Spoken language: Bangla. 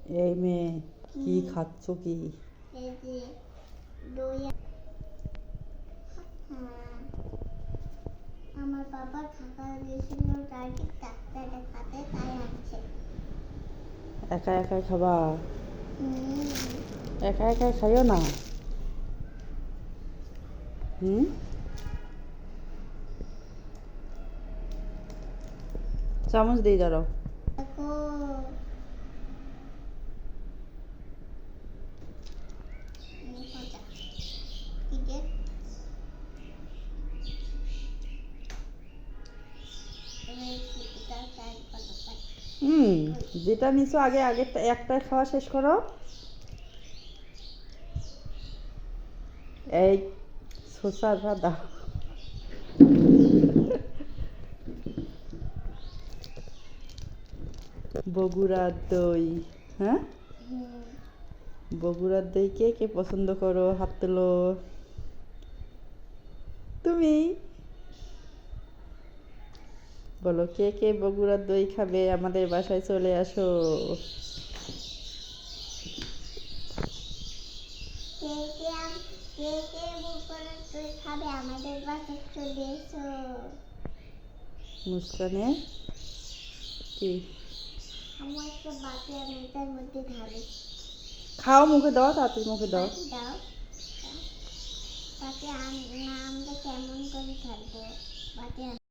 এই মেয়ে কি খাচ্ছ কি? এই যে দই। হ্যাঁ, আমার বাবা ঢাকা গেছিল ডাক্তার দেখাতে, তাই আনছে। একা একাই খাবা? হুম, একা একাই খাইও না। হুম, চামচ দিয়ে দাঁড়াও। দেখো মজা কি যে এটা চাই কত হুম, যেটা নিছো আগে আগেরটা একটা খাওয়া শেষ করো। এই শসাটা দাও। বগুড়ার দই। হ্যাঁ, হুম, বগুড়ার দই কে কে পছন্দ করো? হাত তোলো। তুমি বলো কে কে বগুড়ার দই খাবে? আমাদের বাসায় চলে আসো। কে কে কে কে বগুড়ার দই খাবে? আমাদের বাসায় চলে এসো। মুস্কানে কি আমার একটা বাটি, আমি এটার মধ্যে ঢালি। খাও, মুখে দাও, তাড়াতাড়ি মুখে দাও। বাটি দাও। বাটি না আনলে কেমন করে ঢালবো? বাটি